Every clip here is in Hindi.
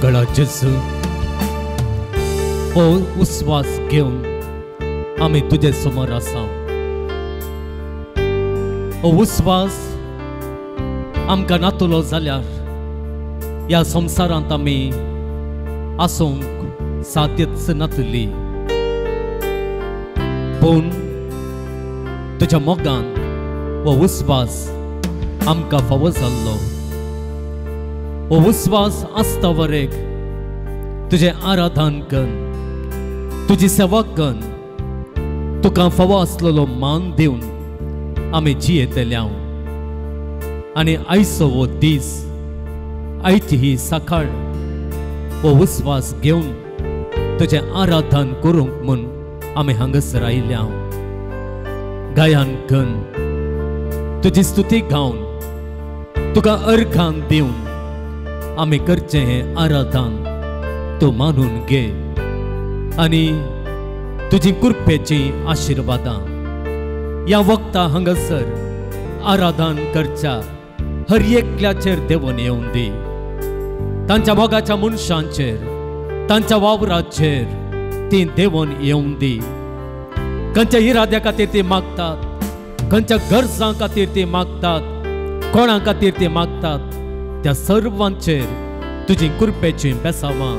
मोगळा जेजू हो उस्वास घेऊन आम्ही तुझे समोर आसा हो उस्वास आमकां नातुलो जाल्यार या संवसारांत आमी आसूंक साध्यच नातली पूण तुज्या मोगान हो उस्वास आमकां फावो जाल्लो हो उस्वास आसता वरेक तुझे आराधन कर तुझी सेवा कर तुका फावो आसलेलो मान दिवन आमी जियेतल्या आनी आयचो हो दीस आयची ही सकाळ हो उस्वास घेवन तुझे आराधन करूंक म्हूण आमी हांगासर आयल्या गायन करून तुजी स्तुती गावन तुका अर्घान दिवन आमी करचे हे आराधन तू मानून घे आनी तुजी कृपेची आशिर्वादां या वक्ता हांगासर आराधन करच्या हर एकल्याचेर देवून येवन दी तांच्या मोगाच्या मनशांचेर तांच्या वावराचेर ती देवून येवन दी खंयच्या इराद्या खातीर ती मागतात खंयच्या गरजां खातीर ती मागतात कोणा खातीर ती मागतात त्या सर्वांचेर तुजी कृपेची बेसावां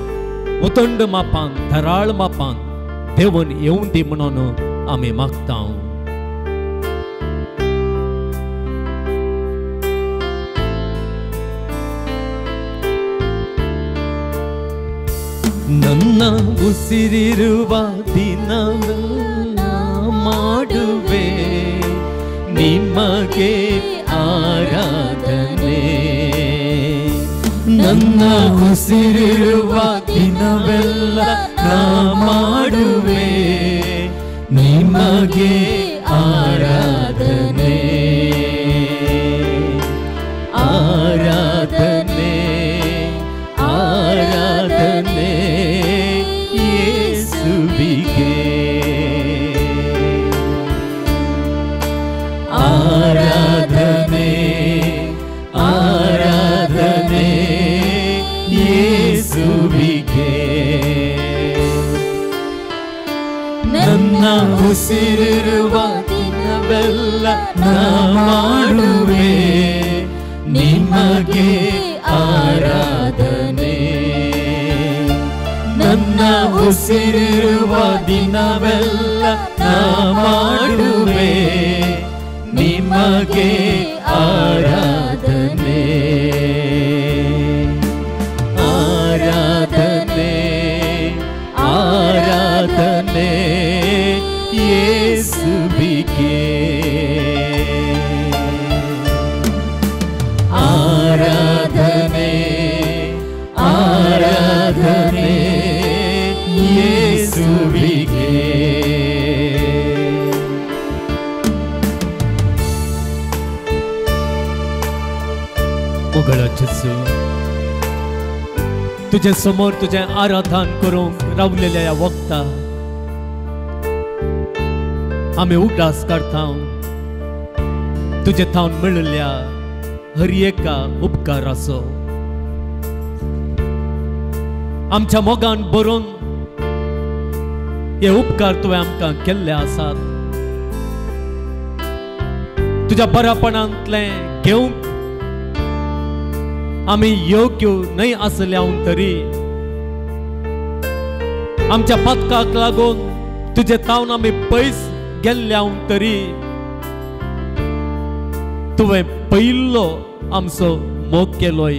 उतंड मापान धराळ मापान देवून येवन दी म्हणून आमी मागता ನನ್ನ ಉಸಿರಿರುವ ದಿನವೆಲ್ಲ ಮಾಡುವೆ ನಿಮಗೆ ಆರಾಧನೆ ನನ್ನ ಉಸಿರಿರುವ ದಿನವೆಲ್ಲ ಮಾಡುವೆ ನಿಮಗೆ ಆರಾಧನೆ ಆರಾಧನೆ ಆರಾಧನೆ ಯೇಸುವಿಗೆ ಆರಾಧನೆ ಆರಾಧನೆ ಯೇಸುವಿಗೆ ನನ್ನ ಉಸಿರಿರುವ ದಿನವೆಲ್ಲ ಮಾಡುವೆ ನಿಮಗೆ ಆರಾಧನೆ ನನ್ನ ಉಸಿರಿರುವ ದಿನವೆಲ್ಲ ಮಾಡುವೆ ನಿಮಗೆ ಆರಾಧನೆ ಆರಾಧನೆ ಆರಾಧನೆ ಯೇಸುವಿಗೆ ಆರಾಧನೆ ಆರಾಧನೆ ಯೇಸುವಿಗೆ मोगळा जेजू तुझे समोर तुझे आराधन करूंक रावलेल्या या वक्ता आमी उगडास करता तुझे थावन मेळिल्ल्या हर एका उपकाराचो आमच्या मोगान बरोवन हे उपकार तुवें आमकां केल्ले आसात तुझ्या बऱ्यापणांतले घेवंक आमी योग्य नाही आसल्या तरी आमच्या पथकाक लागून तुझे तावन आमी पयस गेल्ल्या तरी तुवें पयलो आमचो मोग केलोय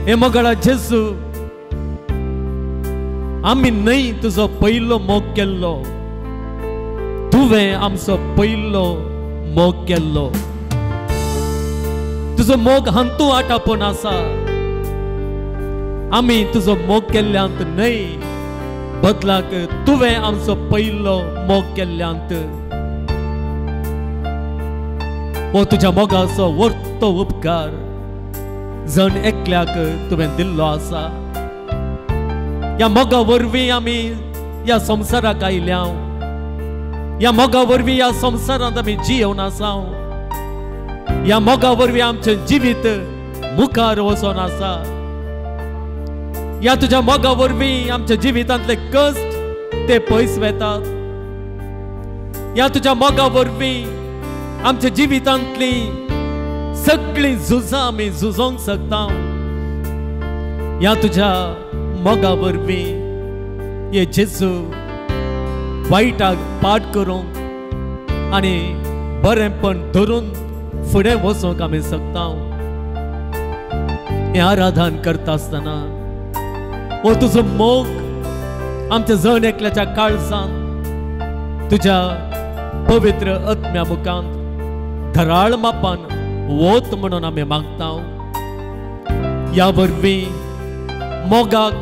हे मोगळा जेजू आमी न्हय तुजो पयलो मोग केल्लो तुवें आमचो पयलो मोग केल्लो तुझो मोग हांतू आटापून आसा आमी तुजो मोग केल्ल्यांत न्हय बदलाक तुवें आमचो पयलो मोग केल्ल्यांत हो तुज्या मोगाचो वर्तो उपकार जण एकल्याक तुवें दिल्लो आसा या मोगा वरवीं आमी या संवसाराक आयल्या या मोगा वरवीं या संवसारांत आमी जियोवन आसा या मोगा वरवीं आमचें जिवीत मुखार वचोन आसा. या तुझ्या मोगा वरवीं आमच्या जिवितांतले कश्ट ते पयस वेतात. या तुझ्या मोगा वरवीं आमच्या जिवितांतली सगळी झुजां आमी झुजोंक शकता. या तुझ्या मोगा वरवीं ये जेजू वायटाक पाट करूंक आनी बरेंपण धरून फुडें वचोंक आमी शकता. हे आराधन करता आसतना हो तुजो मोग आमच्या जण एकल्याच्या काळजांत तुझ्या पवित्र आत्म्या मुखांत धराळ मापान वोत म्हणून आमी मागता. या वरवीं मोगाक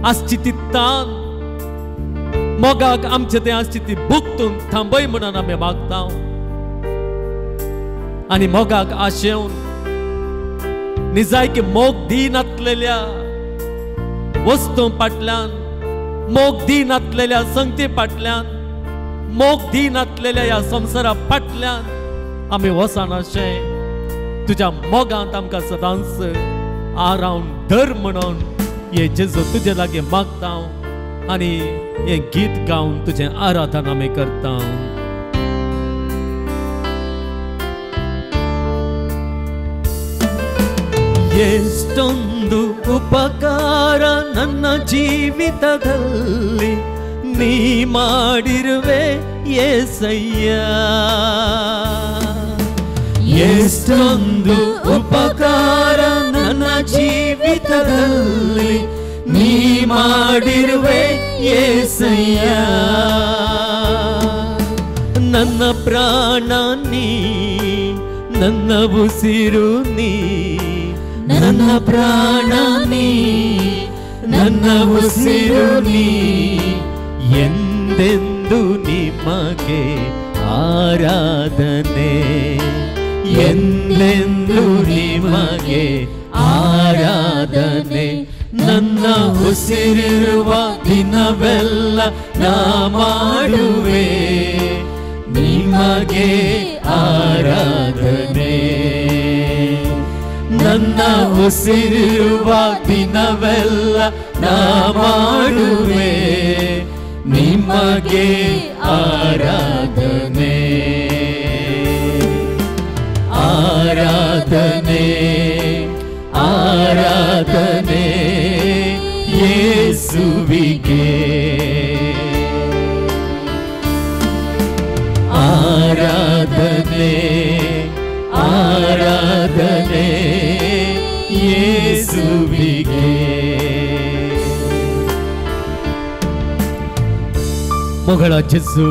आसची ती तान, मोगाक आमचे ते आसची ती भुक्तून थांबय म्हणून आमी मागता. आनी मोगाक आशेवन निजायकी मोग दी नातलेल्या वस्तू फाटल्यान, मोग दी नातलेल्या संगती फाटल्यान, मोग दी नातलेल्या ह्या संवसारा फाटल्यान आमी वचनाशें तुज्या मोगांत आमकां सदांच आरावन धर म्हणून हे जेजू तुजे लागीं मागता. आनी हे गीत गावन तुजें आराधन आमी करता. ಎಷ್ಟೊಂದು ಉಪಕಾರ ನನ್ನ ಜೀವಿತದಲ್ಲಿ ನೀ ಮಾಡಿರುವೆ యేసయ్య. ಎಷ್ಟೊಂದು ಉಪಕಾರ ನನ್ನ ಜೀವಿತದಲ್ಲಿ ನೀ ಮಾಡಿರುವೆ యేసయ్య. ನನ್ನ ಪ್ರಾಣ ನೀ, ನನ್ನ ಉಸಿರು ನೀ, ನನ್ನ ಪ್ರಾಣ ನೀ, ನನ್ನ ಉಸಿರು ನೀ, ಎಂದೆಂದು ನಿಮಗೆ ಆರಾಧನೆ, ಎಂದೆಂದು ನಿಮಗೆ ಆರಾಧನೆ. ನನ್ನ ಉಸಿರಿರುವ ದಿನವೆಲ್ಲ ನಾ ಮಾಡುವೆ ನಿಮಗೆ ಆರಾಧನೆ. ನನ್ನ ಉಸಿರಿರುವ ದಿನವೆಲ್ಲ ನಾ ಮಾಡುವೆ ನಿಮಗೆ ಆರಾಧನೆ. ಆರಾಧನೆ ಆರಾಧನೆ ಯೇಸುವಿಗೆ. ಆರಾಧನೆ ಆರಾಧನೆ ಯೇಸುವಿಗೆ. मोगळा जेजू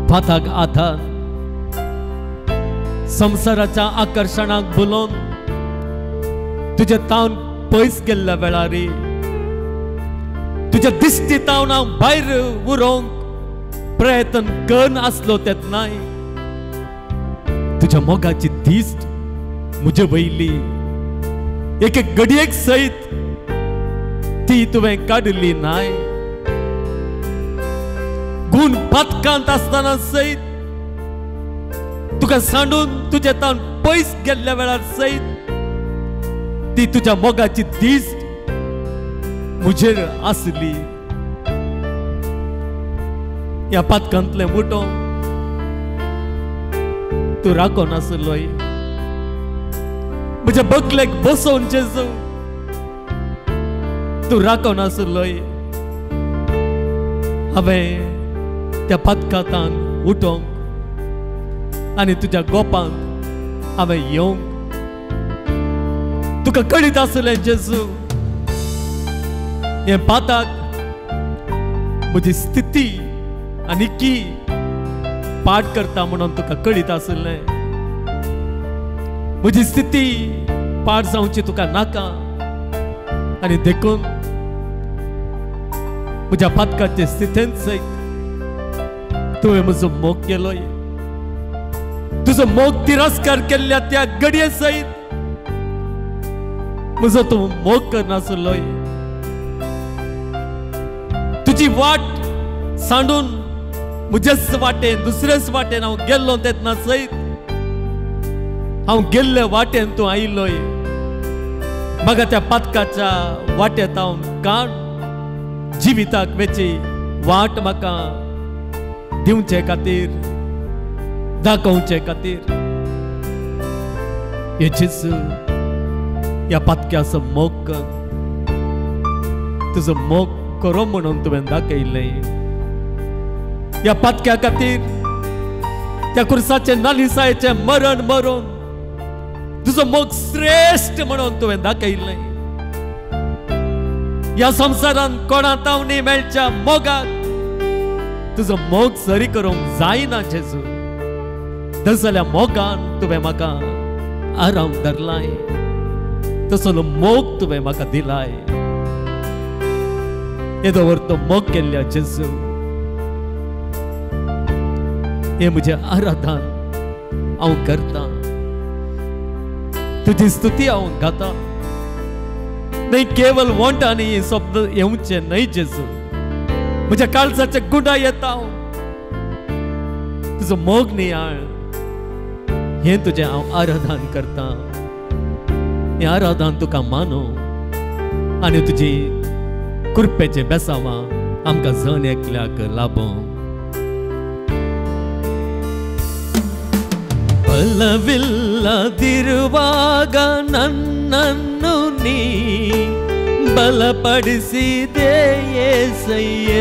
पाताक आथान संसाराच्या आकर्षणाक बुलोवन तुझे तावन पयस गेल्ल्या वेळारी तुझ्या दिश्टी तावन हांव भायर उरोवंक प्रयत्न करन आसलो तेन्नाय तुझ्या मोगाची दिश्ट म्हजे वयली एक घडयेक सयत ती तुवें काडली नाय. गुण पातकांत आसतना सयत तुका सांडून तुझे तावन पयस गेल्ल्या वेळार सयत ती तुझ्या मोगाची दिश्ट मुजेर आसली. ह्या पातकांतले मुठो तू राखो नासलोय. म्हज्या बकलेक बसोवन जेजू तू राखो नासलोय. हांवें त्या पातकांतान उठोंक आनी तुझ्या गोपांत हांवें येवंक तुका कळीत आसलें जेजू. हे पाताक म्हजी स्थिती आनी की पाठ करता म्हणून तुका कळीत आसलें. म्हजी स्थिती पाठ जावची तुका नाका आनी देखून म्हज्या पातकाचे स्थितींत सयत तुवें म्हजो मोग केलोय. तुजो मोग तिरस्कार केल्ल्या त्या घडये सयत म्हजो तूं मोग करनासलोय. तुजी वाट सांडून म्हजेच वाटेन दुसरेच वाटेन हांव गेल्लो तेन्ना सयत हांव गेल्ले वाटेन तूं आयिल्लोय म्हाका त्या पातकाच्या वाटेंत हांव काण जिविताक वेची वाट म्हाका दिवचे खातीर दाखोवचे खातीर हे जेजू ह्या पातक्याचो मोग कर तुजो मोग करो म्हणून तुवें दाखयलें ह्या पातक्या खातीर त्या कुर्साचे नालिसायेचे मरण मरून तुजो मोग श्रेष्ठ म्हणून तुवें दाखयलें ह्या संवसारान कोणातावनी मेळच्या मोगाक तुजो मोग सरी करूंक जायना जेजू तसल्या मोगान तुवें म्हाका आराम धरलाय तसलो मोग तुवें म्हाका दिलाय येदो वर तो मोग केल्ल्या जेजू हे म्हजें आराधन हांव करता तुजी स्तुती हांव गाता नाही केवळ वोंटांनी शब्द येवचे न्हय जेजू म्हज्या काळजाचे गुंडा येता तुजो मोग नियाळ हे तुझे हांव आराधन करता हे आराधन तुका मानो आनी तुजी कृपेचे बेसावा आमकां जण एकल्याक लाभो ಬಲವಿಲ್ಲದಿರುವಾಗ ನನ್ನನ್ನು ನೀ ಬಲಪಡಿಸಿದೆ యేసయ్ಯ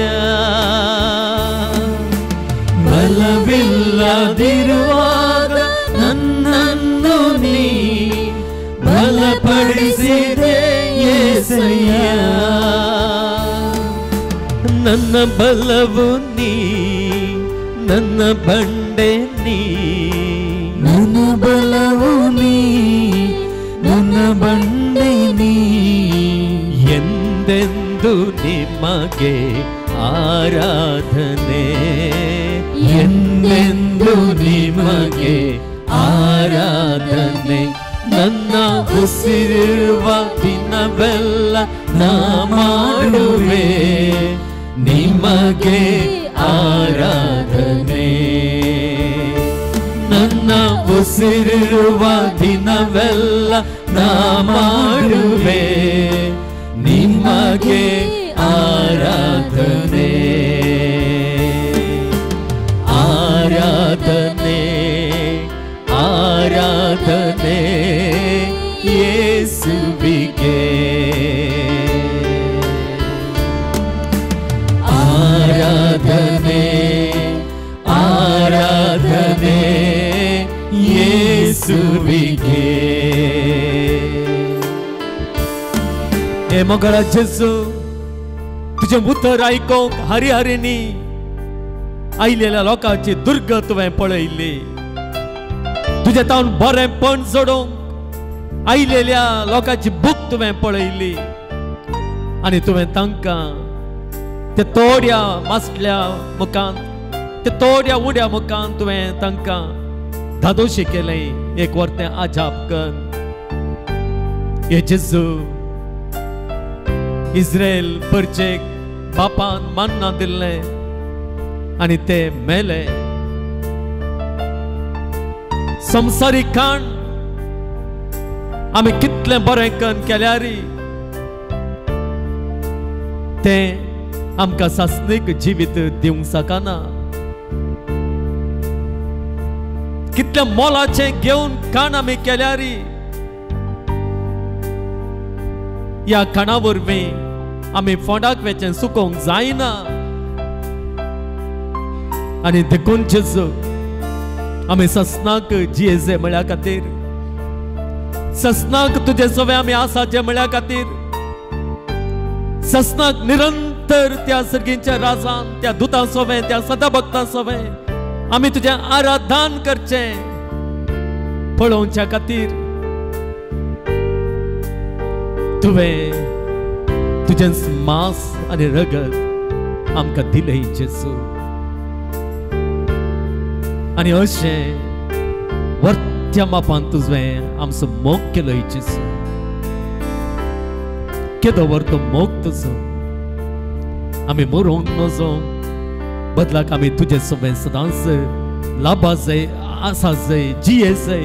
ಬಲವಿಲ್ಲದಿರುವಾಗ ನನ್ನನ್ನು ನೀ ಬಲಪಡಿಸಿದೆ యేసయ్య ನನ್ನ ಬಲವು ನೀ ನನ್ನ ಬಂಡೆ ನೀ ನನ್ನ ಬಲವು ನೀ ನನ್ನ ಬಂಡೆ ನೀ ಎಂದೆಂದು ನಿಮಗೆ ಆರಾಧನೆ ಎಂದೆಂದು ನಿಮಗೆ ಆರಾಧನೆ ನನ್ನ ಉಸಿರಿರುವ ದಿನವೆಲ್ಲ ನಾ ಮಾಡುವೆ ನಿಮಗೆ ಆರಾಧನೆ ನನ್ನ ಉಸಿರಿರುವ ದಿನವೆಲ್ಲ ನಾ ಮಾಡುವೆ ನಿಮಗೆ ಆರಾಧನೆ ಆರಾಧನೆ ಆರಾಧನೆ ಯೇಸುವಿಗೆ ಆರಾಧನೆ ಆರಾಧನೆ ಯೇಸುವಿಗೆ हे मोगळा जेजू तुझे उतर आयकोंक हरिहरिनी आयलेल्या लोकांची दुर्ग तुवें पळयली तुझे तावन बरेंपण जोडोंक आयलेल्या लोकांची भूक तुवें पळयली आनी तुवें तांकां ते तोड्या मासल्या मुखांत ते तोड्या उड्या मुखांत तुवें तांकां धादोशी केलें एक वर्तें आजाप कर हे जेजू इस्राएल परचेक बापान मान्ना दिल्लें आनी ते मेले संवसारीक खाण आमी कितलें बरें कन केल्यारी तें आमकां सासनीक जिवीत दिवंक शकना कितले मोलाचें घेवन खाण आमी केल्यारी या खाणा वरवीं आमी फोंडाक वेचें सुकोवंक जायना आनी देखून जेजू आमी ससनाक जियेजे म्हळ्या खातीर ससनाक तुजे सोवे आमी आसाचे म्हळ्या खातीर ससनाक निरंतर त्या सर्गीच्या राजान त्या दुतां सोवे त्या सदाभक्तां सोवे आमी तुजें आराधन करचें पळोवच्या खातीर तुवें तुजें मांस आनी रगत आमकां दिलें जेजू आनी अशें वर्त्या मापान तुवें आमचो मोग केलो जेजू केदो वर्तो मोग तुजो आमी मरोंक नजो बदलाक आमी तुजें सोबें सदांच लाभा जाय आसा जाय जिये जाय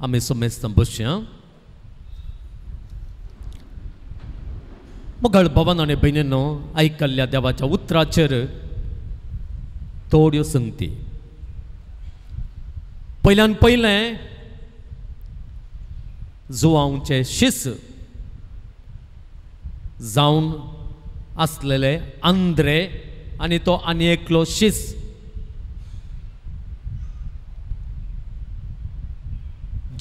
आमी सोमेस्त बसया मुघल भवन आणि बहिणींनो ऐकल्ल्या देवाच्या उतराचेर थोड्यो संगती पयल्यान पयलें जुआंवचे शिस जावन आसलेले आंद्रे आनी तो आनी एकलो शिस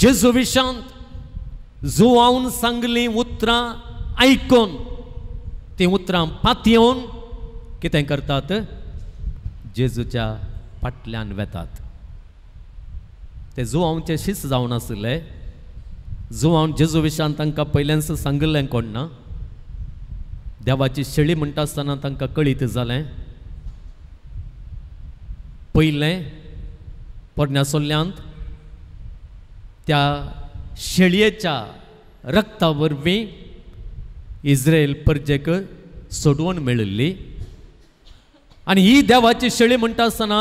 जेजू विशांत जुआवन सांगली उतरां आयकून ती उतरां पातयेवन कितें करतात जेजूच्या फाटल्यान वेतात ते जुआंवचे शिस जावन आसले जुआंव जेजू विशांत तांकां पयल्याच सांगलें कोण ना देवाची शेळी म्हणटा आसतना तांकां कळीत जालें पयलें पोरण्यासोल्ल्यांत त्या शेळयेच्या रक्ता वरवीं इस्रायल परजेक सोडवण मेळिल्ली आनी ही देवाची शेळी म्हणटा आसतना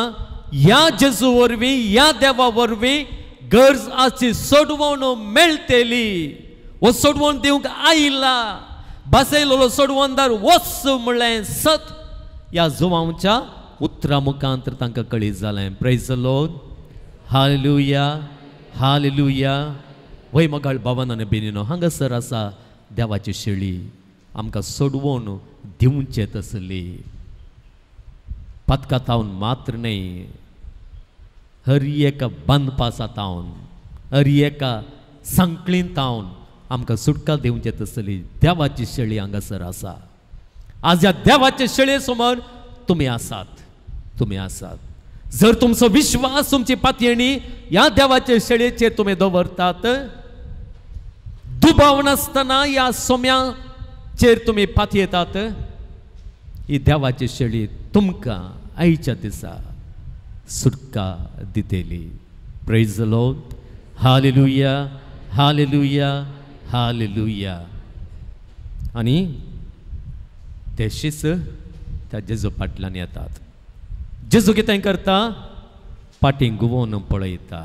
ह्या जेजू वरवीं ह्या देवा वरवीं गरज आसची सोडवण मेळटली वो सोडवण दिवंक आयला बसयलो सोडवणदार वच म्हणलें सत ह्या जुआंवच्या उतरा मुखांतर तांकां कळीत जालें praise the Lord hallelujah hallelujah वय मगाळ भावान आनी बेनिनो हांगासर आसा देवाची शेळी आमकां सोडवण दिवचे तसली पथकातावन मात्र न्ही हर एका बांदपासातावन हर एका संकळींतावन आमकां सुटका दिवचे तसली देवाची शेळी हांगासर आसा आज ह्या देवाचे शेळये समोर तुमी आसात जर तुमचो विश्वास तुमची पातयेणी ह्या देवाच्या शेळयेचेर तुमी दवरतात दुबाव नासतना ह्या सोम्याचेर तुमी पातयेतात ही देवाची शेळी तुमकां आयच्या दिसा सुटका दितेली praise the Lord hallelujah hallelujah hallelujah आनी ते शिस त्या जेजू फाटल्यान येतात जेजू कितें करता फाटीं घुंवोवन पळयता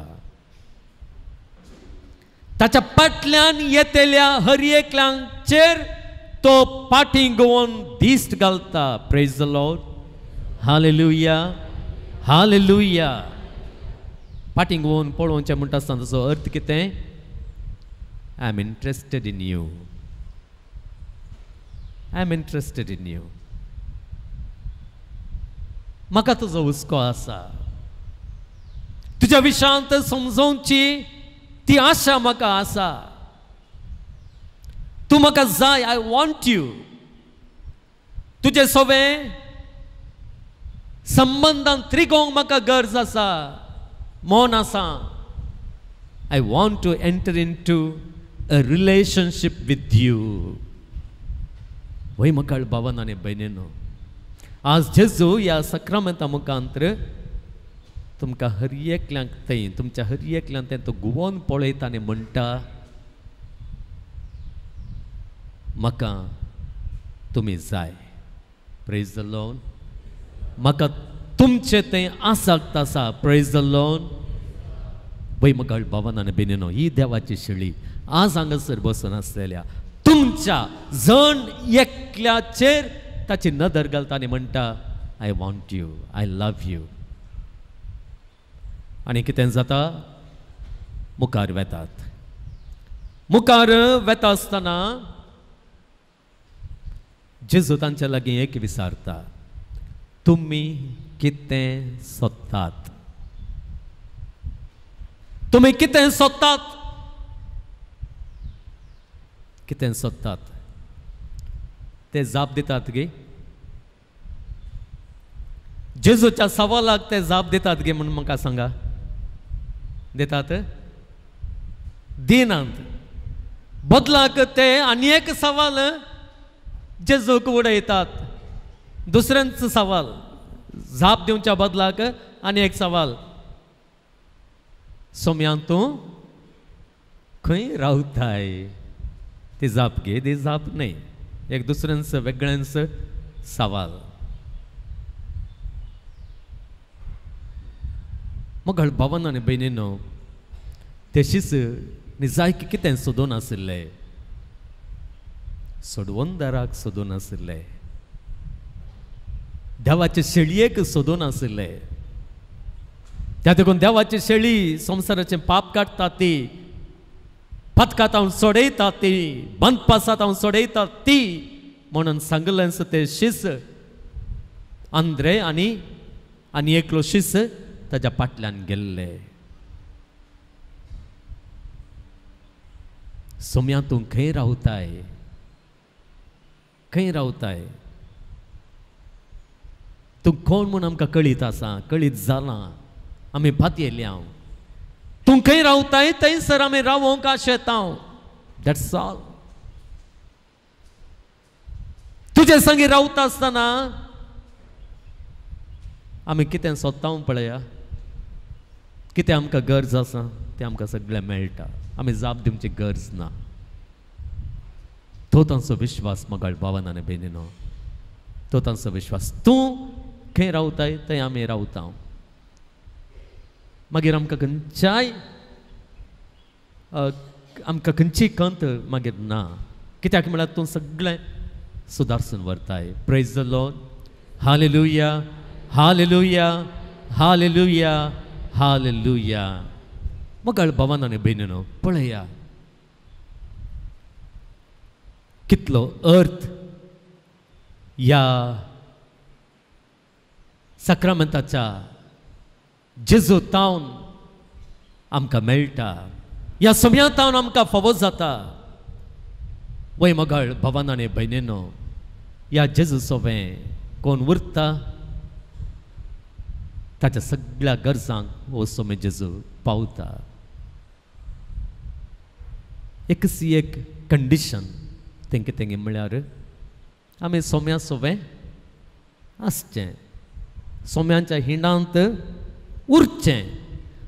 ताच्या फाटल्यान येतेल्या हर एकल्यांचेर तो फाटीं घुंवोवन दिश्ट घालता praise the Lord hallelujah hallelujah फाटीं घुंवोवन पळोवचें म्हणटा आसतना ताचो अर्थ कितें I am interested in you I am interested in you म्हाका तुजो हुस्को आसा तुज्या विशांत समजोवची ती आशा म्हाका आसा तूं म्हाका जाय आय वॉन्ट यू तुजे सगळें संबंधान त्रिगोंक म्हाका गरज आसा मोन आसा I want to enter into a relationship with you वय म्हाका भावन आनी भयणीनो आज जेजू ह्या सक्रामेंता मुखांतर तुमकां हर एकल्यांक थंय तुमच्या हर एकल्यांक तें तो घुंवोवन पळयता आनी म्हणटा म्हाका तुमी जाय प्रेज द लॉर्ड म्हाका तुमचें तें आसक्त आसा प्रेज द लॉर्ड वय म्हाका भावन आनी भयणीनो ही देवाची शेळी आज हांगासर बसून आसलेल्या तुमच्या जण एकल्याचेर ताची नदर घालता आनी म्हणटा I want you I love you आनी कितें जाता मुखार वेतात मुखार वेता आसतना जेजू तांच्या लागीं एक विचारता तुमी कितें सोदतात तुमी कितें सोदतात कितें सोदतात ते जाप दितात गे जेजूच्या सवालाक ते जाप दितात गे म्हणून म्हाका सांगा दितात दिनात बदलाक ते आनी एक सवाल जेजूक उडयतात दुसऱ्यांचो सवाल जाप दिवच्या बदलाक आनी एक सवाल सोम्या तूं खंय रावताय ती जाप घे ती जाप न्ही एक दुसऱ्यांचं वेगळ्यांचं सवाल मग भावन आनी भयणीनो ते शिस जाय कितें सोदून आशिल्ले, सोडवंदाराक सोदून आशिल्ले, देवाचे शेळयेक सोदून आशिल्ले. त्या देखून देवाची शेळी संवसाराचें पाप काडटा ती, पथकात हांव सोडयता ती, बंद पासात हांव सोडयता ती म्हणून सांगलें ते शिस आंद्रे आनी एकलो शिस ताच्या फाटल्यान गेल्ले. सोम्या तूं खंय रावताय, खंय रावताय? तूं कोण म्हूण आमकां कळीत आसा, कळीत जालां, आमी पातयेली. हांव तूं खंय रावताय थंयसर आमी रावोंक आशेतां. That's all. तुजे संगी रावता आसतना आमी कितें सोदता पळया, कितें आमकां गरज आसा तें आमकां सगळें मेळटा. आमी जाप दिवची गरज ना. तो तांचो विश्वास मोगाळ भावान आनी भयणीनो, तो तांचो विश्वास. तूं खंय रावताय थंय आमी रावता. मागीर आमकां खंयच्याय आमकां खंयची कंत मागीर ना. कित्याक म्हळ्यार तूं सगळें सुदारसून व्हरताय. Praise the Lord. Hallelujah, hallelujah, hallelujah, hallelujah. मोगाळ भावान आनी भयणीनो, पळया कितलो अर्थ ह्या सक्रामेंताच्या जेजूतावन आमकां मेळटा. ह्या सोम्यातावन आमकां फावो जाता. वय मोगाळ भावान आनी भयणीनो, ह्या जेजू सोबें कोण उरता ताच्या सगळ्या गरजांक हो सोमे जेजू पावता. एकसी एक कंडिशन तेंगे तेंगे म्हळ्यार आमी सोम्या सोबें आसचें, सोम्यांच्या हिंडांत उरचें,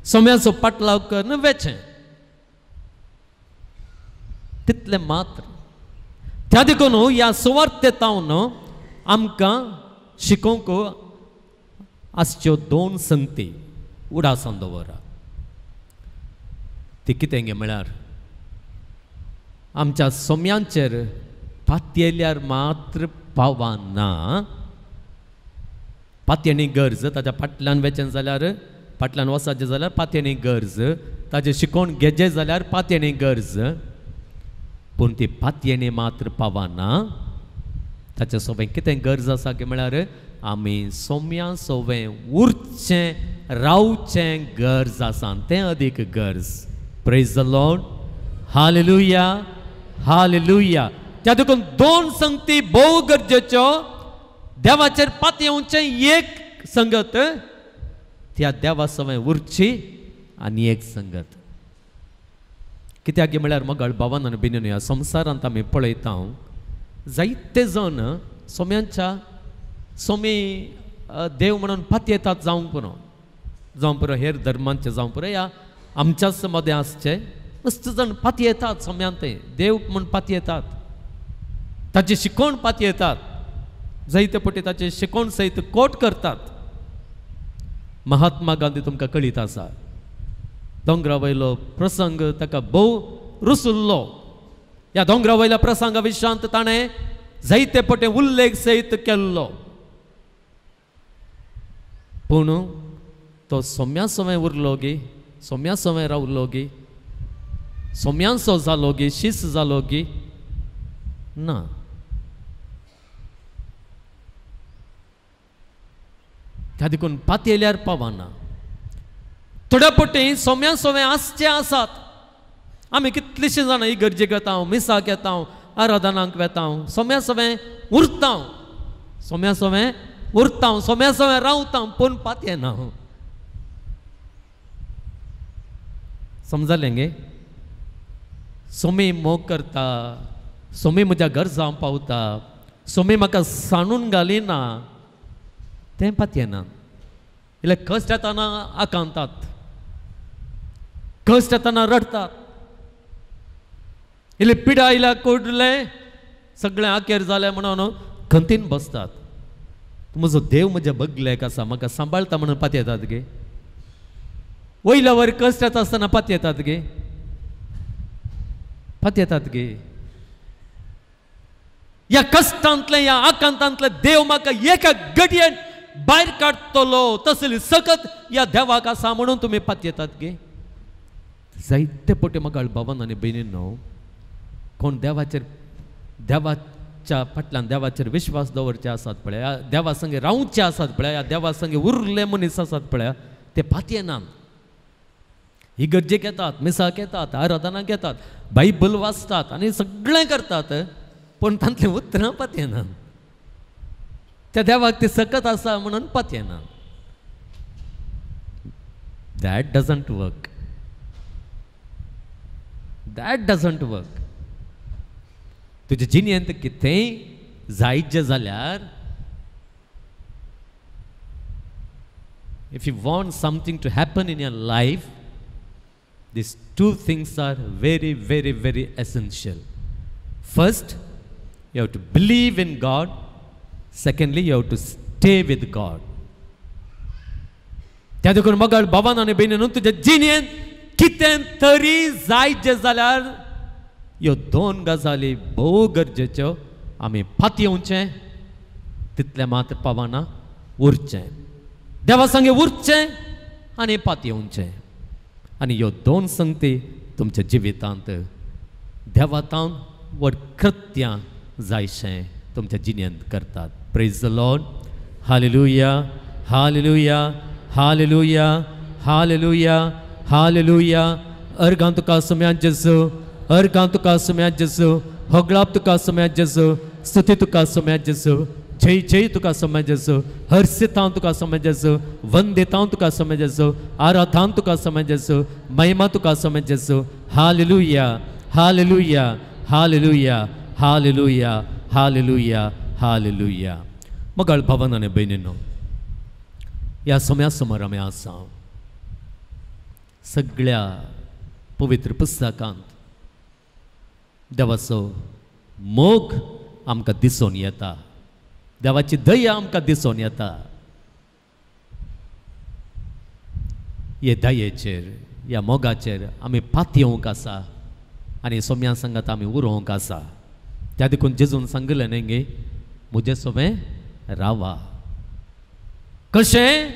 सोम्याचो पाटलाव करून वेचें. तितलें मात्र. त्या देखून ह्या सुवार्थेतावन आमकां शिकोवंक आसच्यो दोन संगती उडासान दवरा. ती कितें गे म्हळ्यार आमच्या सोम्यांचेर पातयेल्यार मात्र पावना. पातयेनी गरज, ताच्या फाटल्यान वेचें जाल्यार, फाटल्यान वसाचें जाल्यार पातयेनी गरज, ताजें शिकोण घेजें जाल्यार पातयेनी गरज. पूण ती पातयेनी मात्र पावना. ताचे सोबें कितें गरज आसा की म्हळ्यार आमी सोम्या सोबें उरचें, रावचें गरज आसा. तें अदीक गरज. Praise the Lord. Hallelujah, hallelujah. त्या देखून दोन संगती भोव गरजेच्यो. देवाचेर पातयेवचें एक संगत, त्या देवा सोबें उरची आनी एक संगत. कित्याक म्हळ्यार मोगाळ भावान आनी भयणीनो, ह्या संवसारांत आमी पळयता जायते जण सोम्यांच्या सोमी देव म्हणून पातयेतात. जावं पुरो हेर धर्मांचे जावं पुरो या आमच्याच मदें आसचें, मस्त जण पातयेतात सोम्यांत, देव म्हूण पातयेतात, ताची शिकोण पातयेतात, जायते पटी ताचे शिकोण सयत कोट करतात. महात्मा गांधी तुमकां कळीत आसा, दोंगरा वयलो प्रसंग ताका भोव रुसुल्लो. ह्या दोंगरा वयल्या प्रसंगा विशयांत ताणें जायते पटी उल्लेख सयत केल्लो. पूण तो सोम्या सोबें उरलो गे, सोम्या सोबें रावलो गे, सोम्यांचो जालो गे, शिस जालो गे ना. त्या देखून पातयेल्यार पावना. थोड्या पटी सोम्या सोबें आसचें आसात. आमी कितलींशीं जाणां इगर्जेक येता, मिसाक येता, आराधनांक वेता, सोम्या सोबें उरता, सोम्या सोबें उरता, सोम्या सोबें रावता, पूण पातयेना. समजलें गे? सोमी मोग करता, सोमी म्हज्या गरजां पावता, सोमी म्हाका सांडून घालिना, तें पातयेना. इल्ले कश्ट येताना आकांतात, कश्ट येताना रडतात, इल्ली पिडा आयल्या कोडले सगळें आखेर जालें म्हणून खंतीन बसतात. म्हजो देव म्हज्या बगलेक आसा, म्हाका सांबाळटा म्हणून पातयेतात गे. वयल्या वयर कश्ट येता आसतना पातयेतात गे. येतात गे या कष्टांतले या आकांतांतले देव म्हाका एका गडयेन भायर काडटलो तसली सकत या देवाक आसा म्हणून तुम्ही येतात गे जायते पोटे मगाळ भावान आनी भयणींनो कोण देवाच्या फाटल्यान देवाचेर विश्वास दवरचे आसात पळय देवा संगे रावचे आसात पळय या देवा संगे उरले मनीस आसात पळय ते येनात इगर्जेक येतात मिसाक येतात आराधनाक येतात बायबल वाचतात आनी सगळें करतात पण तांतलें उतरां येनात त्या देवाक ते सकत आसा म्हणून येनात दॅट डजंट वर्क तुझ्या जिणेंत कितेंय जायत जाल्यार if you want something to happen in your life these two things are very, very, very essential. First, you have to believe in God. Secondly, you have to stay with God. त्या देखून मगाळ भावान आनी भयणीनो तुज्या जिणेंत कितें तरी जायत जाल्यार ह्यो दोन गजाली भोव गरजेच्यो आमी येवचें तितलें मात्र पावना उरचें देवा संगे उरचें आनी येवचें आनी ह्यो दोन संगती तुमच्या जिवितांत देवातावन व्हड कृत्यां जायशें तुमच्या जिणेंत करतात praise the Lord hallelujah hallelujah hallelujah hallelujah hallelujah अर्गां तुका सुम्यात जेजू अर्गां तुका सुम्यात जेजू होगळाप तुका सुम्यात जेजू स्तुती तुका सुम्यात जेजू जय जय तुका समय जेजू हर्षितां तुका समय जेजू वंदितां तुका समय जेजू आराधां तुका समय जेजू महिमा तुका समय Jezu hallelujah hallelujah hallelujah hallelujah hallelujah hallelujah मगाळ भावान आनी भयणीनो ह्या सम्या समोर आमी आसा सगळ्या पवित्र पुस्तकांत देवाचो मोग आमकां दिसून येता देवाची दया आमकां दिसून येता हे दयेचेर ह्या मोगाचेर आमी येवंक आसा आनी सोम्या सांगात आमी उरोवंक आसा त्या देखून जेजून सांगलें न्ही गे म्हजें सोबें रावा कशें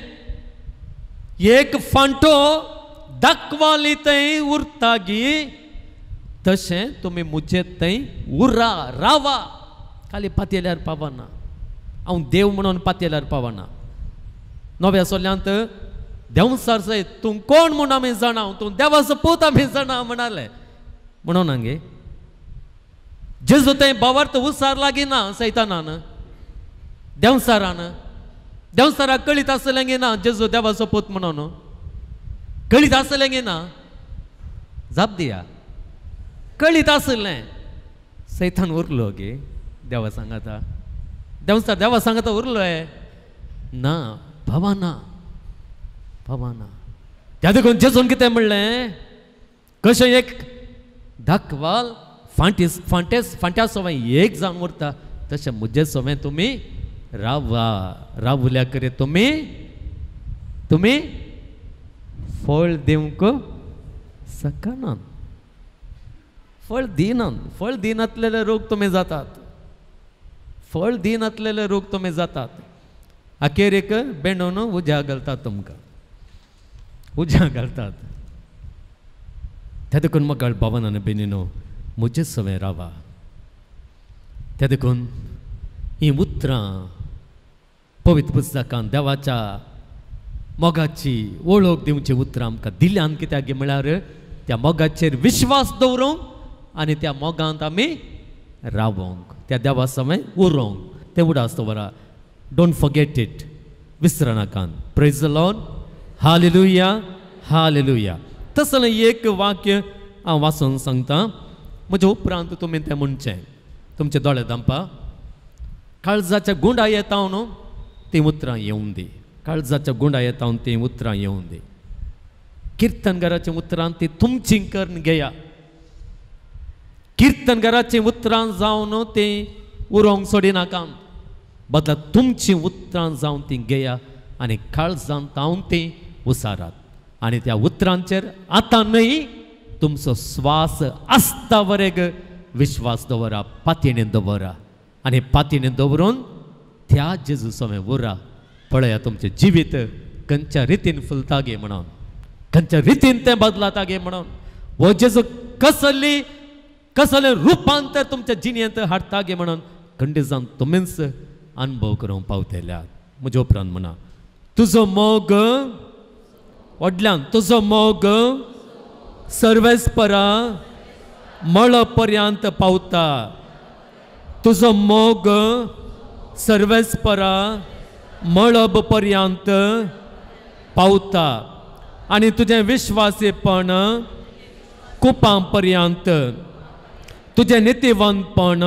एक फांटो दाखवाली थंय उरता गी तशें तुमी मुजे थंय उरा रावा खाली येल्यार पावना हांव देव म्हणून येल्यार पावना नव्या सोल्यांत देंवसार सयत तूं कोण म्हूण आमी जाणाव तूं देवाचो पूत आमी जाणा म्हणाले म्हणून हांगे जेजू थंय भावार्थ उसार लागीना सैतानान देंवसाराक कळीत आसलें गे ना जेजू देवाचो पूत म्हणून कळीत आसलें गे ना जाप दिया कळीत आसलें सैतान उरलो गे देवा सांगाता देवस्तार देवा सांगता उरलोय ना भावाना त्या देखून जेजून कितें म्हणलें कशें एक दाखवाल फांट्या सोवें एक जावन उरता तशें म्हजें सोवें तुमी रावल्या करे तुमी फळ दिवंक सकनात फळ दिनातलेले रोग तुमी जातात फळ दिनातलेले रोग तुमी जातात अखेर एक बेंडोन उज्या घालतात तुमकां उज्या घालतात त्या देखून मगाळ भावान आनी भयणीनो म्हजें सवें रावा त्या देखून ही उतरां पवित्र पुस्तकांत देवाच्या मोगाची वळख दिवची उतरां आमकां दिल्यान कित्याक म्हळ्यार त्या मोगाचेर विश्वास दवरूंक आनी त्या मोगांत आमी रावोंक त्या देवा समय उरोंक ते उडा आसता वरा डोंट फॉरगेट इट विसर नाकात praise the Lord hallelujah hallelujah तसलें एक वाक्य हांव वाचून सांगता म्हज्या उपरांत तुमी तें म्हणचें तुमचे दोळे दांपा काळजाच्या गुंडा येता न्हू ती उतरां येवून दी काळजाच्या गुंडा येता ती उतरां येवून दी कीर्तनकाराच्या उतरां ती तुमची करून घेया कीर्तनकाराची उतरां जावन ती उरोंक सोडिनाका बदला तुमची उतरां जावन ती घेया आनी काळजांत तावन ती उसारात आनी त्या उतरांचेर आतां न्हय तुमचो स्वास आसता वरेग विश्वास दवरा पातयेन दवरा आनी पातयेन दवरून त्या जेजू समें उरा पळया तुमचें जिवीत खंयच्या रितीन फुलता गे म्हणून खंयच्या रितीन तें बदलाता गे म्हणून वो जेजू कसलें रुपांतर तुमच्या जिणेंत हाडटा गे म्हणून खंडे जावन तुमीच अनुभव करूंक पावतल्यात म्हजे उपरांत म्हणा तुजो मोग व्हडल्यान तुजो मोग सर्वेस्परा मळ पर्यंत पावता तुजो मोग सर्वेस्परा मळब पर्यंत पावता आनी तुजें विश्वासीपण कुपां पर्यंत तुजें नितीवंतपण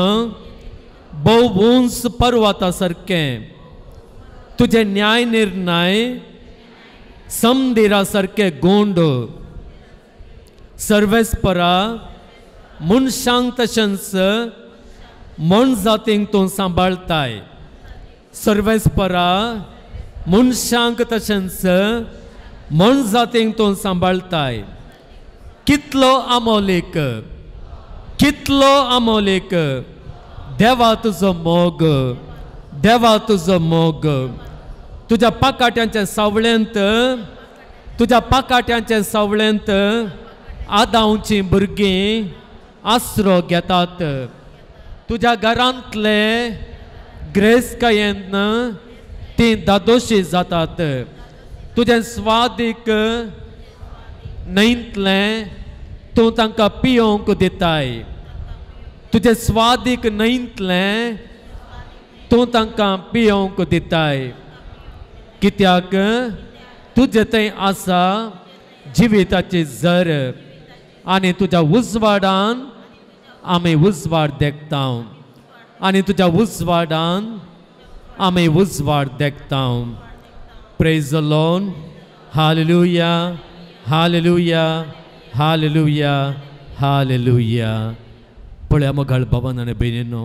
भोव उंच पर्वता सारकें तुझे न्याय निर्णय समदिरा सारखे गोंड सर्वेस्परा मनशांक तशेंच मन जातींक तूं सांबाळताय सर्वेस्परा मनशांक तशेंच मन जातींक तूं सांबाळताय कितलो आमोलीक देवा तुजो मोग देवा तुजो मोग तुझ्या पाकाट्यांच्या सावळेंत आदांची भुरगीं आसरो घेतात तुझ्या घरांतले ग्रेस्कायेन ती दादोशी जातात तुझे स्वादीक न्हंयतलें तूं तांकां पियोंक दिताय तुझे स्वादीक न्हंयतलें तूं तांकां पियोंक दिताय कित्याक तुजे थंय आसा जिविताची झर आनी तुज्या उजवाडान आमी उजवाड देखताव आनी तुज्या उजवाडान आमी उजवाड देखताव praise the Lord hallelujah hallelujah hallelujah hallelujah पळया मोगाळ भावान आनी भयणीनो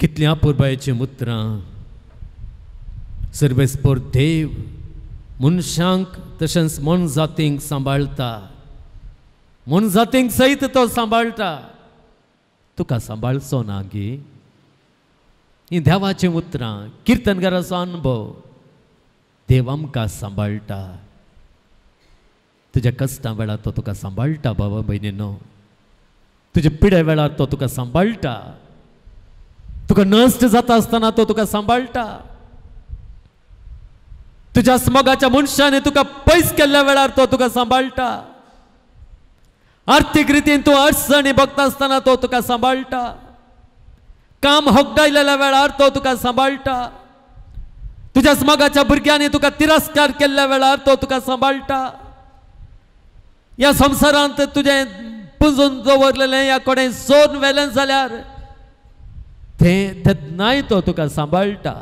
कितल्या पुरबायेचीं उतरां सर्वेस्पर देव मनशांक तशेंच मन जातींक सांबाळटा मन जातींक सयत तो सांबाळटा तुका सांबाळचो ना गे ही देवाचीं उतरां किर्तनकाराचो अनुभव देव आमकां सांबाळटा तुज्या कश्टा वेळार तो तुका सांबाळटा बाबा भयणीनो तुजे पिड्या वेळार तो तुका सांबाळटा तुका नश्ट जाता आसतना तो तुका सांबाळटा तुझ्या स्मोगाच्या मनशाने तुका पयस केल्ल्या वेळार तो तुका सांबाळटा आर्थीक रितीन तूं अडचणी बघता आसतना तो तुका सांबाळटा काम होगडायलेल्या वेळार तो तुका सांबाळटा तुझ्या स्मोगाच्या भुरग्यांनी तुका तिरस्कार केल्ल्या वेळार तो तुका सांबाळटा ह्या संवसारांत तुजें पुंजून दवरलेलें ह्या कोणें सोन व्हेलें जाल्यार तेन्नाय तो तुका सांबाळटा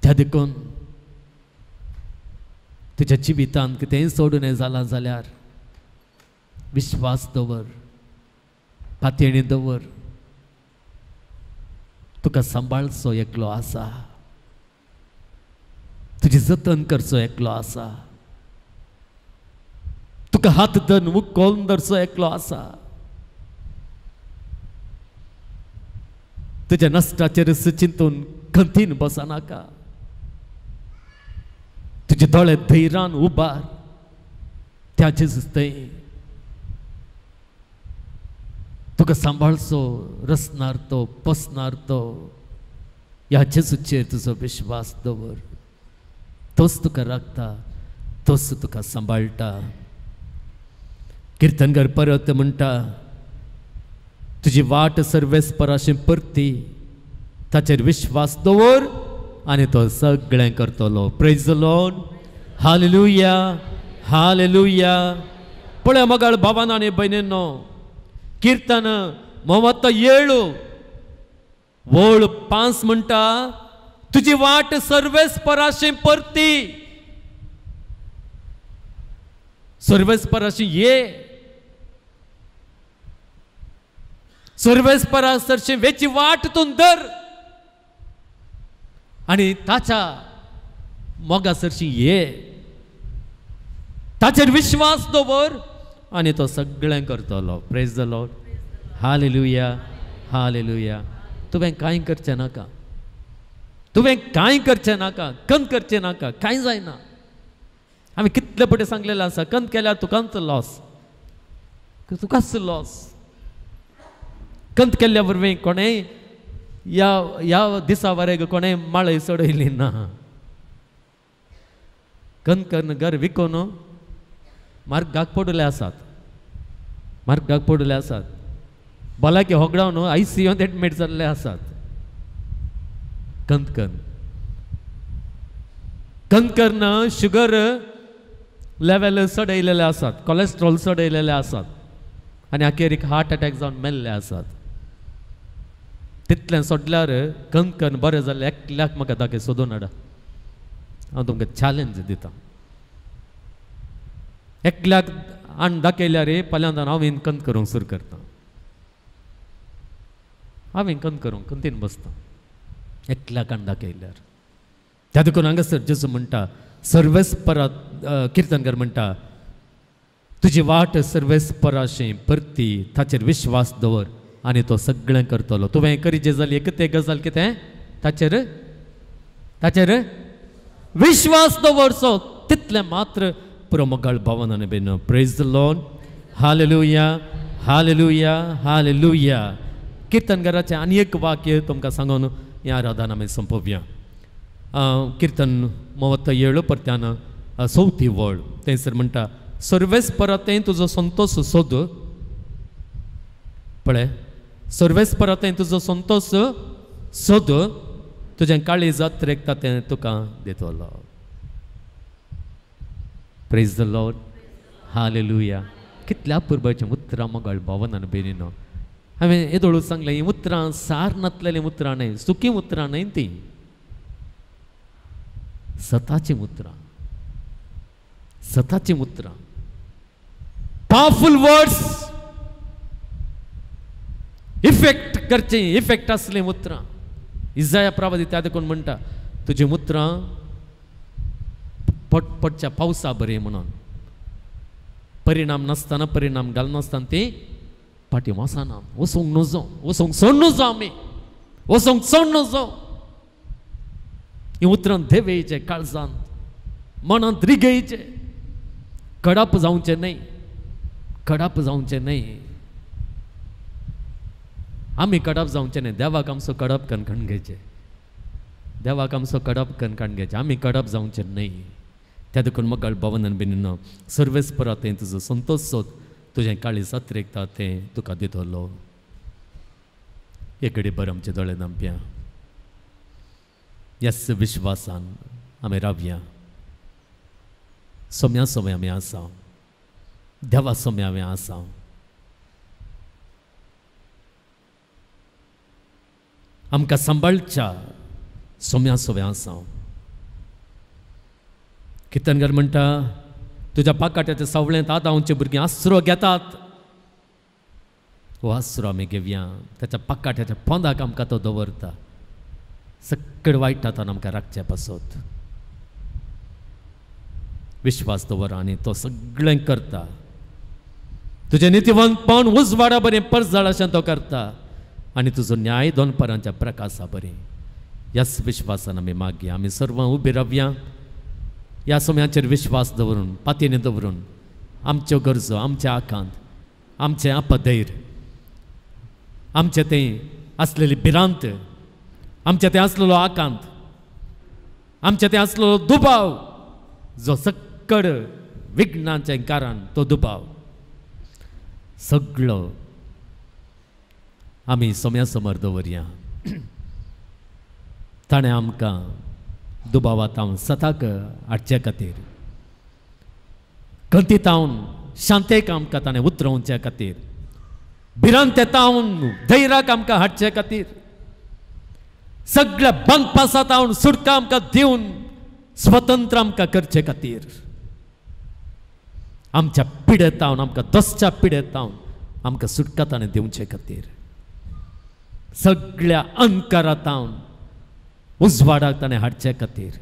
त्या देखून तुज्या जिवितांत कितेंय सोडून जाला जाल्यार विश्वास दवर पातयेणी दवर तुका सांबाळचो एकलो आसा तुजी जतन करचो एकलो आसा तुका हात धरून मुक्कोवन धरचो एकलो आसा तुज्या नश्टाचेर चिंतून खंतीन बसनाका तुझे दोळे धैर्यान उबार त्या जेजूस थंय तुका सांबाळचो रचणार तो पोसणार तो ह्या जेजूचेर तुजो विश्वास दवर तोच तुका राखता तोच तुका सांबाळटा किर्तनकार परत म्हणटा तुजी वाट सर्वेस्पराशी परती ताचेर विश्वास दवर आनी तो सगळें करतलो praise the Lord hallelujah hallelujah पळय मोगाळ भावान आनी भयणीनो कीर्तन 37 वोळ 5 म्हणटा तुजी वाट सर्वेस्पराशी परती सर्वेस्पराशी ये सर्वेस्पराशी वेची वाट तूं धर आनी ताच्या मोगा सरशी ये ताचेर विश्वास दवर आनी तो सगळें करतलो. Praise the Lord. Hallelujah, hallelujah. तुवें कांय करचें नाका, तुवें कांय करचें नाका, कंत करचें नाका, कांय जायना. आमी कितले फावटी सांगलेलें आसा, कंत केल्यार तुकाच लॉस, तुकाच लॉस. कंत केल्ल्या वरवीं कोणेय ह्या दिसा वरेग कोणेय माळय सोडयली ना. कंत करून घर विकून मार्गाक पडले आसात, मार्गाक पडले आसात. भलायकी होगडावन ICUंत एडमीट जाल्ले आसात. कंत करून शुगर लेवल चडयलेले आसात, कोलेस्ट्रॉल चडयलेले आसात आनी अखेरीक हार्ट अटॅक जावन मेल्ले आसात. तितलें सोडल्यार कंत करून बरें जालें एकल्याक म्हाका दाखय सोदून हाडा. हांव तुमकां चॅलेंज दिता. एकल्याक आण दाखयल्यार फाल्यांतल्यान हांवें कंत करूंक सुरू करता. हांवें कंत करूंक कंतीन बसता एकल्याक आण दाखयल्यार. त्या देखून हांगासर जेजू म्हणटा, सर्वेस्परा किर्तनकार म्हणटा, तुजी वाट सर्वेस्पराशें परती, ताचेर विश्वास दवर आनी तो सगळें करतलो. तुवें करीचे जाली एक ते गजाल कितें, ताचेर ताचेर विश्वास दवरचो, तितलें मात्र पुरो भावनान बीन. Praise the Lord. Hallelujah, hallelujah, hallelujah. किर्तनकाराचें आनी एक वाक्य तुमकां सांगून हें आराधना आमी संपोवया. किर्तन 37 परत्यान 4थी वळ थंयसर म्हणटा, सर्वेस्परातें तुजो संतोश सोद. पळय, सर्वेस्परातें तुजो संतोश सोद, तुजें काळी जात्रेक तातें तुका दितलो. Praise the Lord. हालेलुया. कितल्या पुरबाचीं उतरां मोगाळ भावनान बेनिनो. हांवें येदोळू सांगलें, हीं उतरां सार नातलेलीं उतरां न्हय, सुखी उतरां न्हय तीं, सताचीं उतरां, सताचीं उतरां. पावरफुल वर्ड्स, इफेक्ट करचें, इफेक्ट आसलें उतरां. इजाया प्रवादी त्या देखून म्हणटा, तुजीं उतरां पडच्या पावसा बरें म्हणून. परिणाम नासतना, परिणाम घालनासतना ती फाटीं वचना. वचूंक नजो, वचूंक सोड नजो, आमी वचूंक सोड नजो. हीं उतरां देवेचें काळजांत, मनांत रिगेचें. कडप जावचें न्हय, कडप जावचें न्हय. आमी कडप जावचें न्हय, देवाक आमचो कडप कणकण घेचें, देवाक आमचो कडप कणकण घेचें. आमी कडप जावचें न्हय. त्या देखून मोगाळ भावनान बीन सर्वेस्परातें तुजो संतोश सोद, तुजें काळी जात्रेक तें तुका दितलो. एक घडी बरें आमचे दोळे धांपया. ह्याच विश्वासान आमी रावया. सोम्या सोम्या आमी आसा, देवा सोम्या आमी आसा. आमकां सांबाळच्या सोम्या सोम्या आसा. किर्तनकार म्हणटा, तुज्या पाकाट्याच्या सावळेंत आदांचे भुरगीं आसरो घेतात. हो आसरो आमी घेवया. ताच्या पाकाट्याच्या पोंदाक आमकां तो दवरता. सगळे वायटांतल्यान आमकां राखचे पासत विश्वास दवर आनी तो सगळें करता. तुजें नितिवंतपण उजवाडा बरें परजळाशें तो करता आनी तुजो न्याय दोनपरांच्या प्रकाशा बरें. ह्याच विश्वासान आमी मागया. आमी सर्व उबी रावया. ह्या सोम्याचेर विश्वास दवरून, पातयेनी दवरून आमच्यो गरजो, आमचे आकांत, आमचें आपधैर्य, आमचें तें आसलेली भिरांत, आमचें तें आसलेलो आकांत, आमचें तें आसलेलो दुबाव, जो सक्कड विघ्नाचें कारण, तो दुबाव सगळो आमी सोम्या समोर दवरया. ताणें आमकां दुबावांत सताक हाडचे खातीर, कंतीतावन शांतेक आमकां ताणें उतरोवचे खातीर, भिरांतेतावन धैर्याक आमकां हाडचे खातीर, सगळ्या बंदपासांतावन सुटका आमकां दिवन स्वतंत्र आमकां करचे खातीर, आमच्या पिडेतावन, आमकां दोसच्या पिडेतावन आमकां सुटका ताणें दिवचे खातीर, सगळ्या अंकारातावन उजवाडाक ताणें हाडचे खातीर,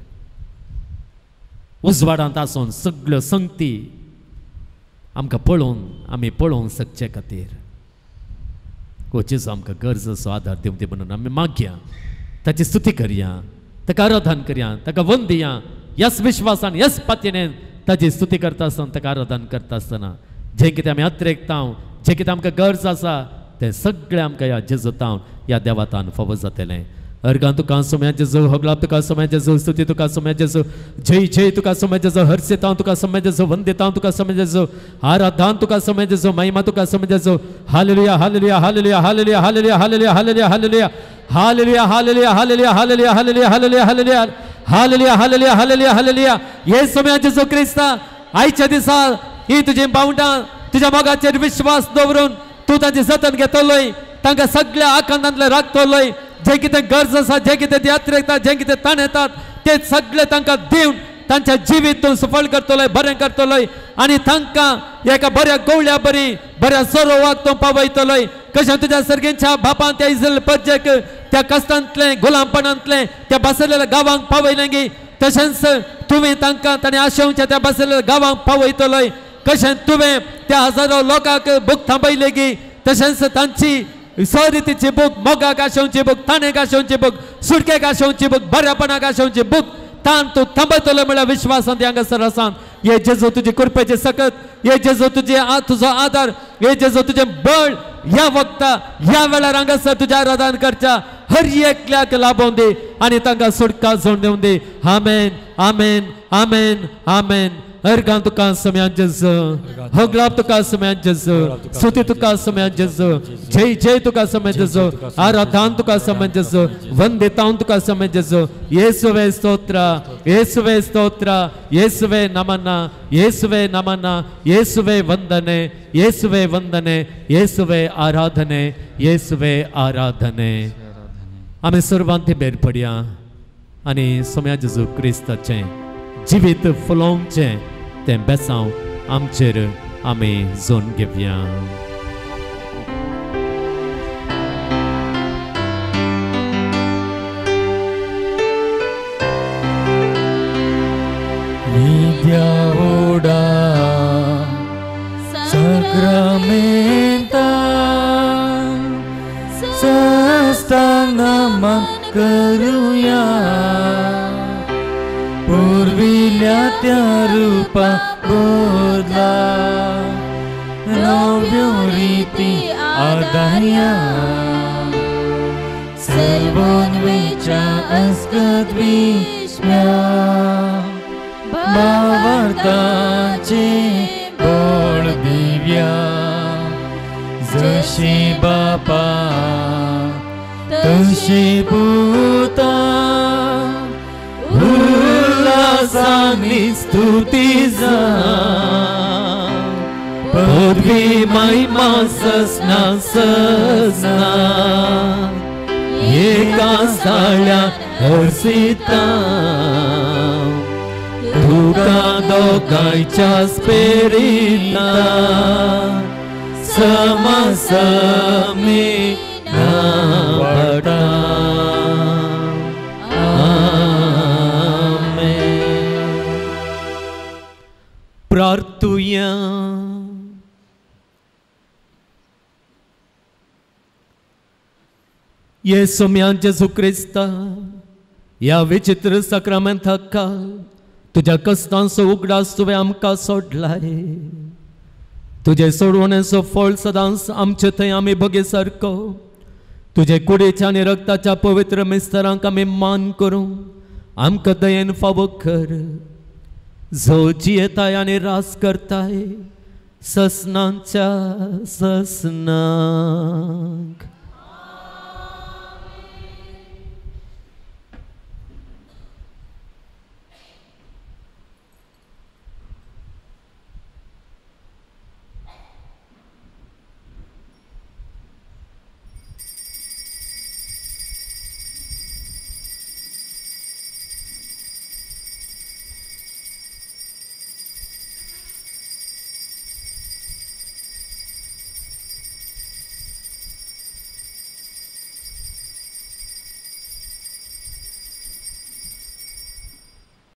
उजवाडांत आसून सगळ्यो संगती आमकां पळोवन आमी पळोवंक शकचे खातीर हो जेजू आमकां गरज असो आदार दिवं दी म्हणून आमी मागया, ताची स्तुती करया, ताका आराधन करया, ताका वंदिया, ह्याच विश्वासान ह्याच पातयेन ताची स्तुती करता आसतना ताका आराधन करता आसतना जें कितें आमी अत्रेकता, जें कितें आमकां गरज आसा तें सगळें आमकां ह्या जेजूतान ह्या देवातान फावो जातलें. अर्गां तुका सोम्या जेजू, होगलाप तुका सोम्या जेजू, स्तुती तुका सोम्या जेजू, जय जय तुका सोम्या जेजू, हर्षितां तुका सोम्या जेजू, वंदितां तुका सोम्या जेजू, आराधन तुका सोम्या जेजू, महिमा तुका सोम्या Jezu. Hallelujah hallelujah hallelujah hallelujah hallelujah hallelujah hallelujah hallelujah hallelujah hallelujah hallelujah hallelujah hallelujah hallelujah hallelujah hallelujah hallelujah hallelujah hallelujah. हे सोम्या जेजू क्रिस्ता आयच्या दिसा ही तुजी बावंडां तुज्या मोगाचेर विश्वास दवरून तूं तांची जतन घेतलोय, तांकां सगळ्या आकांतांतले राखतलोय. जे कितें गरज आसा, जे कितें यात्रेक जे कितें ताण येतात ते सगळे तांकां दिवन तांच्या जिवीत तूं सफळ करतलोय, बरें करतलोय आनी तांकां एका बऱ्या गवळ्या बरी बऱ्या सोरोवाक तूं पावयतलोय. कशें तुज्या सर्गेच्या बापान त्या इस्रायल प्रजेक त्या कश्टांतले गुलामपणांतले त्या बसलेल्या गांवांक पावयलें गी, तशेंच तुवें तांकां ताणें आशेवच्या त्या बसलेल्या गांवांक पावयतलोय. कशें तुवें त्या हजारो लोकांक भूक थांबयले गी, तशेंच तांची सरितीची भूक, मोगाक आशेवची भूक, ताणेक आशेवची भूक, सुटकेक आशेवची भूक, बऱ्यापणाक आशेवची भूक ताण तूं थांबयतलो म्हळ्यार विश्वासान हांगासर आसान. हे जेजू तुजी कृपेचे सकत, हे जेजू तुजो आदार, हे जेजू तुजें बळ ह्या वक्ता ह्या वेळार हांगासर तुजें आराधन करच्या हर एकल्याक लाभोवन दी आनी तांकां सुटका जोड दिवन दी. आमेन आमेन आमेन आमेन. अर्गां तुका सोम्या जेजू, होगलाप तुका सोम्या जेजू, स्तुती तुका सोम्या जेजू, जय जय तुका सोम्या जेजू, आराधन तुका सोम्या जेजू, वंदितां तुका सोम्या जेजू. येशुवे स्तोत्र, येशुवे स्तोत्र, येशुवे नमन, येशुवे नमन, येशुवे वंदने, येशुवे वंदने, येशुवे आराधने, येशुवे आराधने. आमी सर्वांती बेर पडया आनी सोम्या जेजू क्रिस्ताचें जिवीत फुलोवचें तें बेसांव आमचेर आमी जोन घेवया. Oda Sakramenta Sastangaman करूया पूर्विल्या त्या रूपा बोधला नव्यो रीती आदाया सर्वोन्वेच्या अस्कत विश्म्या भावार्थाचे बोळ दिव्या जशी बापा तशी पुता उल्हासानी स्तुती जा पदवी महिमा ससना ससना एका साळ्या हरसिता तुका दोगांयच्या स्पिरिटा समसमी नावटा. प्रार्थुया. येसू जेजू क्रिस्ता या विचित्र सक्रामेंताका तुझ्या कष्टांचो उगडास तुवें आमकां सोडलाय. तुझे सोडवण्याचो फळ सदांच आमचे थंय आमी बगे सारको तुझे कुडीच्या आनी रक्ताच्या पवित्र मिस्तरांक आमी मान करूं आमकां दयेन फावो कर. जो जियेताय आनी रास करताय ससनांच्या ससनांक